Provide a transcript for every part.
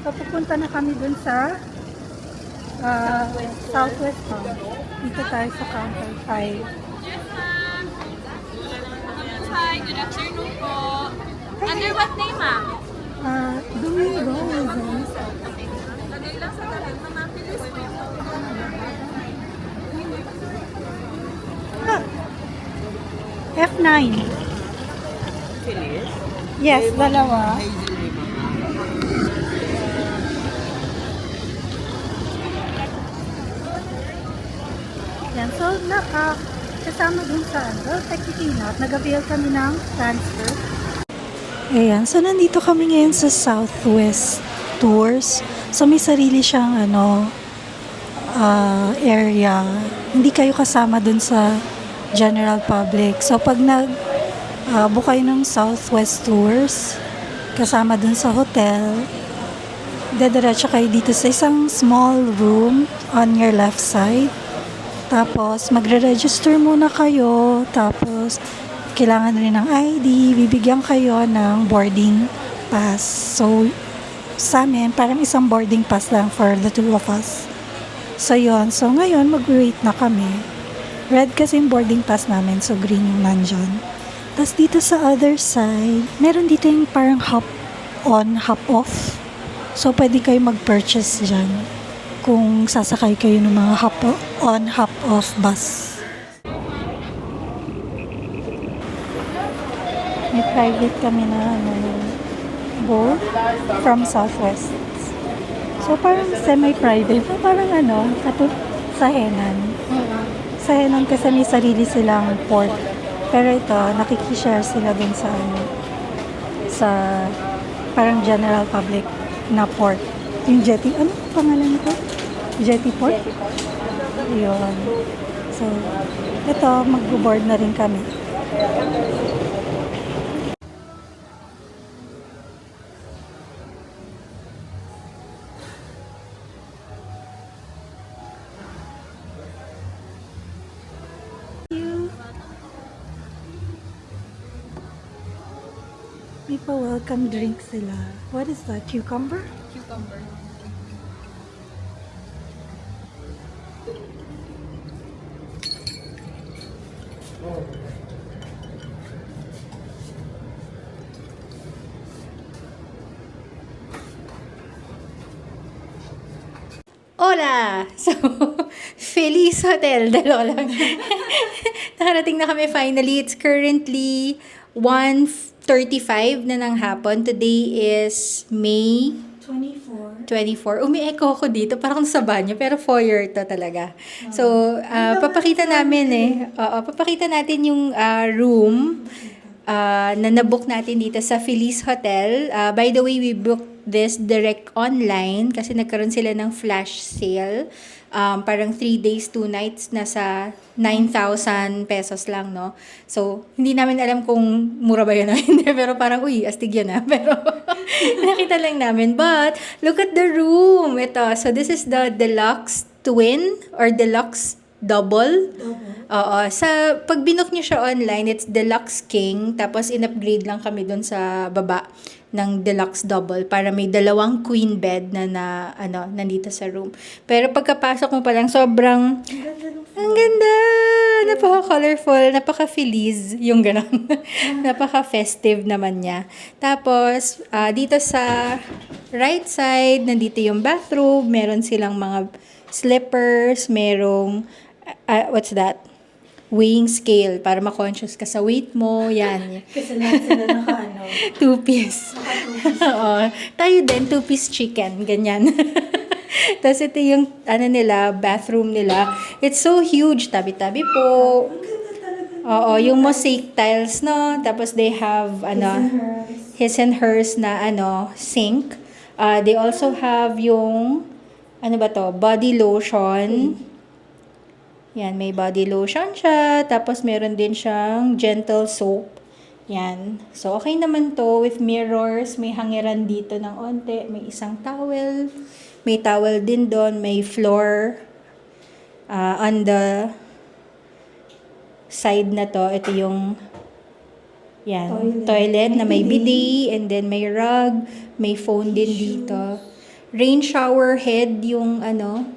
So, pupunta na kami dun sa Southwest Town. Dito tayo sa Counter 5. Hi, good afternoon po. Under what name, ma'am? Domingo. Lagay lang sa talan, ma'am. Pilis po yung F9. Yes, dalawa. Yan, so kasama dun sa technically not, nag-avail kami ng transfer. Ayan, so nandito kami ngayon sa Southwest Tours. So may sarili siyang area. Hindi kayo kasama dun sa general public. So pag book kayo ng Southwest Tours, kasama dun sa hotel, dediretso kayo dito sa isang small room on your left side. Tapos, magre-register muna kayo. Tapos, kailangan rin ng ID. Bibigyan kayo ng boarding pass. So, sa amin, parang isang boarding pass lang for the two of us. So, yun. So, ngayon, mag-wait na kami. Red kasi yung boarding pass namin. So, green yung nandyan. Tapos, dito sa other side, meron dito yung parang hop on, hop off. So, pwede kayo mag-purchase dyan kung sasakay kayo ng mga hop-on, hop-off bus. May private kami na boat from Southwest. So, parang semi-private. Parang sa Henan. Sa Henan kasi may sarili silang port. Pero ito, nakikishare sila dun sa parang general public na port. Yung jetty, ano pangalan nito? Jetty Port? Yun. So, ito, mag-board na rin kami. May pa-welcome drink sila. What is that? Cucumber? cucumber. Hola! So, Feliz Hotel. Dalawa lang. Nakarating na kami finally. It's currently 1:35 na ng hapon. Today is May 24. Umi-echo ko dito. Parang sa banyo. Pero foyer to talaga. So, papakita namin papakita natin yung room na nabook natin dito sa Feliz Hotel. By the way, we booked this direct online kasi nagkaroon sila ng flash sale. Parang 3 days, 2 nights, nasa 9,000 pesos lang, no? So, hindi namin alam kung mura ba yun o hindi. Pero parang, astig yun Pero, nakita lang namin. But, look at the room. Ito. So, this is the deluxe twin or deluxe double. Oo. Pag binook nyo siya online, it's deluxe king. Tapos, in-upgrade lang kami dun sa baba ng deluxe double para may dalawang queen bed na nandito sa room. Pero pagkapasok mo pa lang, sobrang ang ganda! Napaka-colorful, napaka-feliz yung gano'n. Napaka-festive naman niya. Tapos, dito sa right side, nandito yung bathroom. Meron silang mga slippers, merong, what's that? Weighing scale para ma-conscious ka sa weight mo. Yan. Kasi lahat sila Two-piece. Oo. Tayo din, two-piece chicken. Ganyan. Tapos ito yung, bathroom nila. It's so huge. Tabi-tabi po. Oo, yung mosaic tiles, no? Tapos they have, his and hers na, sink. They also have yung, body lotion. Yan, may body lotion siya. Tapos, meron din siyang gentle soap. Yan. So, okay naman to with mirrors. May hangiran dito ng onte. May isang towel. May towel din doon. May floor on the side na to. Ito yung toilet na may bidet. And then, may rug. May phone din dito. rain shower head yung ano,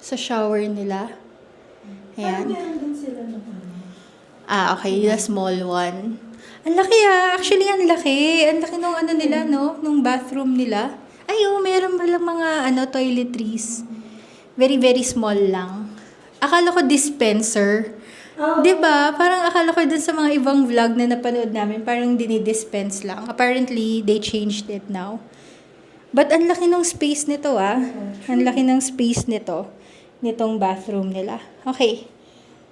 sa shower nila. Ayan. Meron din sila naman. Okay, the small one. Ang laki actually ang laki. Ang laki nung ano nila, no? Nung bathroom nila. Ay, meron pa lang mga toiletries. Very, very small lang. Akala ko dispenser. Oh. 'Di ba? Parang akala ko dun sa mga ibang vlog na napanood namin, parang dinidispense lang. Apparently, they changed it now. But ang laki ng space nito, Ang laki ng space nito. Nitong bathroom nila. Okay.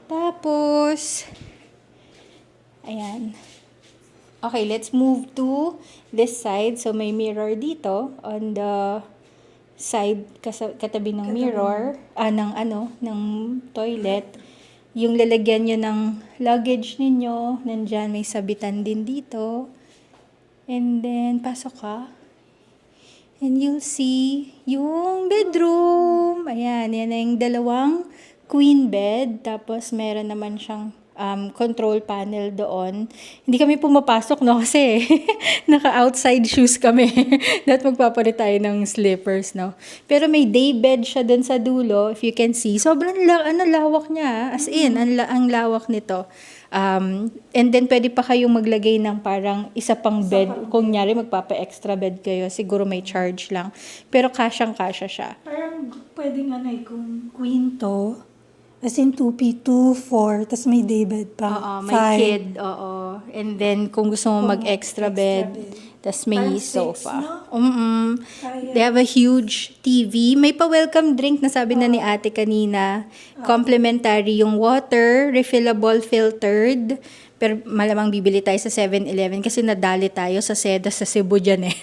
Tapos, ayan. Okay, let's move to this side. So, may mirror dito on the side katabi ng mirror, ng toilet. Yung lalagyan nyo ng luggage ninyo, nandyan may sabitan din dito. And then, pasok ka. And you'll see yung bedroom. Ayan, yan na yung dalawang queen bed. Tapos, meron naman siyang control panel doon. Hindi kami pumapasok, no? Kasi naka-outside shoes kami. That magpapalit tayo ng slippers, no? Pero may day bed siya doon sa dulo, if you can see. Sobrang lawak niya. As in, ang lawak nito. And then, pwede pa kayong maglagay ng parang isa pang bed. Kung nyari, magpapa-extra bed kayo. Siguro may charge lang. Pero kasyang-kasya siya. Parang pwedeng kung queen to, as in 2P, 2, 4, tas may daybed pa. Oo, may kid, oo. And then, kung gusto mo mag-extra bed, tas may Parang sofa. six, Kaya. They have a huge TV. May pa-welcome drink na sabi na ni ate kanina. Complimentary yung water, refillable, filtered. Pero malamang bibili tayo sa 7-Eleven kasi nadali tayo sa Seda sa Cebu dyan eh.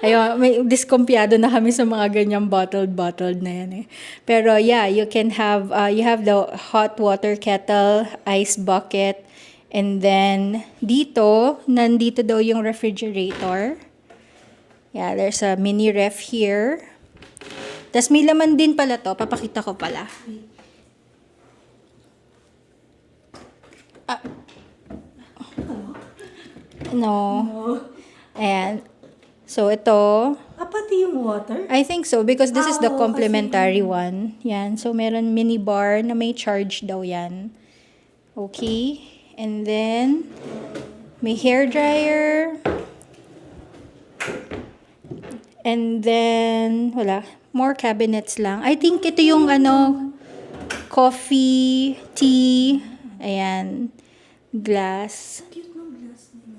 Ayun, may diskumpiyado na kami sa mga ganyang bottled na yan eh. Pero yeah, you can have, you have the hot water kettle, ice bucket, and then nandito daw yung refrigerator. Yeah, there's a mini ref here. Tas may laman din pala to, papakita ko pala. No. Ayan. So, ito. Pati yung water? I think so because this is the Oo, complimentary one. Yan. So, meron mini bar na may charge daw yan. Okay. And then, may hair dryer. And then, wala. More cabinets lang. I think ito yung coffee, tea, ayan, glass. Cute ng glass nila.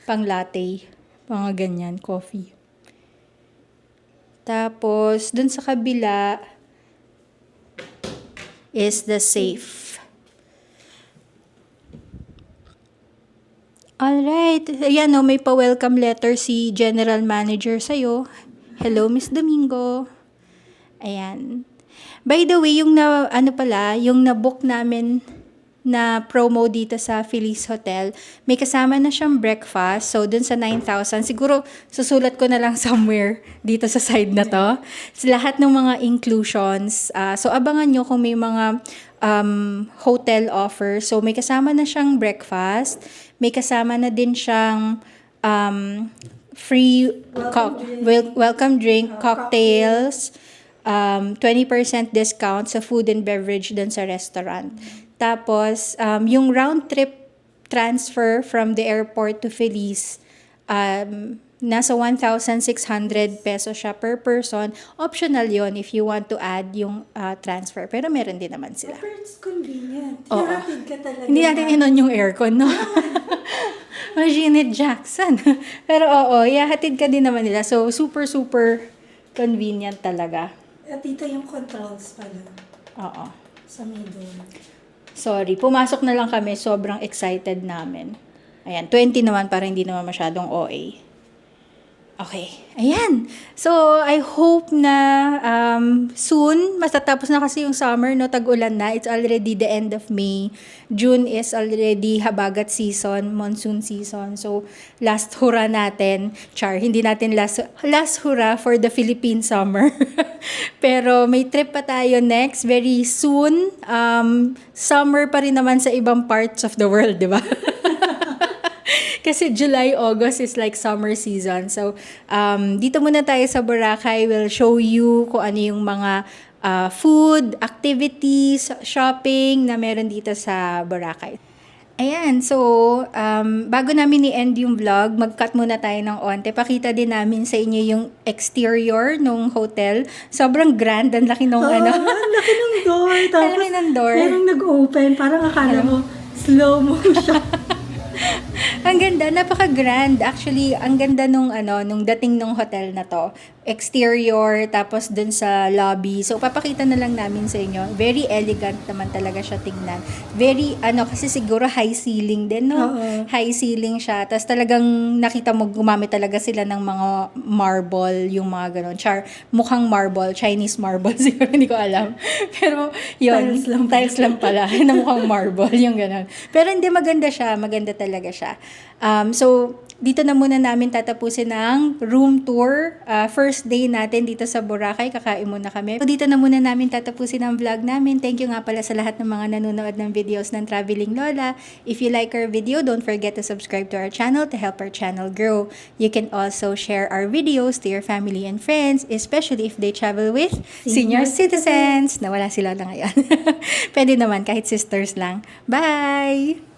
Pang latte. Mga ganyan, coffee. Tapos, dun sa kabila is the safe. Alright. Ayan, may pa-welcome letter si General Manager sa'yo. Hello, Miss Domingo. Ayan. By the way, yung na-book namin na promo dito sa Feliz Hotel, may kasama na siyang breakfast. So, dun sa 9,000, siguro susulat ko na lang somewhere dito sa side na to. So, lahat ng mga inclusions. So, abangan nyo kung may mga hotel offer. So, may kasama na siyang breakfast. May kasama na din siyang free welcome drink, cocktails, 20% discount sa food and beverage dun sa restaurant. Tapos, yung round trip transfer from the airport to Feliz, nasa 1,600 pesos siya per person. Optional yon if you want to add yung transfer. Pero meron din naman sila. Pero it's convenient. Oo. Naratid ka talaga. Hindi natin inon yung aircon, no? Janet Jackson. Pero hatid ka din naman nila. So, super, super convenient talaga. At dito yung controls pala. Oo. Sa middle. Sorry, pumasok na lang kami. Sobrang excited namin. Ayan, 20 naman para hindi naman masyadong OA. Okay, ayan. So, I hope na soon, matatapos na kasi yung summer, no? Tag-ulan na. It's already the end of May. June is already habagat season, monsoon season. So, last hurrah natin. Hindi natin last hurrah for the Philippine summer. Pero may trip pa tayo next, very soon. Summer pa rin naman sa ibang parts of the world, di ba? Kasi July, August is like summer season. So, dito muna tayo sa Boracay. We'll show you kung ano yung mga food, activities, shopping na meron dito sa Boracay. Ayan, so bago namin i-end yung vlog, mag-cut muna tayo ng onte. Pakita din namin sa inyo yung exterior ng hotel. Sobrang grand, ang laki nung Ang laki ng door. Tapos, laki ng door. merong nag-open. Parang akala mo, slow motion. Ang ganda, napaka-grand. Actually, ang ganda nung dating nung hotel na to. Exterior, tapos dun sa lobby. So, papakita na lang namin sa inyo. Very elegant naman talaga siya tignan. Very, kasi siguro high ceiling din, no? Oo. High ceiling siya. Tapos talagang nakita mo, gumamit talaga sila ng mga marble, yung mga ganon. Mukhang marble, Chinese marble, siguro, hindi ko alam. Pero, yun. Tiles lang pala. Na mukhang marble, yung ganon. Pero hindi, maganda siya. Maganda talaga siya. So, dito na muna namin tatapusin ang room tour. First day natin dito sa Boracay. Kakain muna kami. So, dito na muna namin tatapusin ang vlog namin. Thank you nga pala sa lahat ng mga nanonood ng videos ng Traveling Lola. If you like our video, don't forget to subscribe to our channel to help our channel grow. You can also share our videos to your family and friends, especially if they travel with senior citizens. Nawala sila na ngayon. Pwede naman, kahit sisters lang. Bye!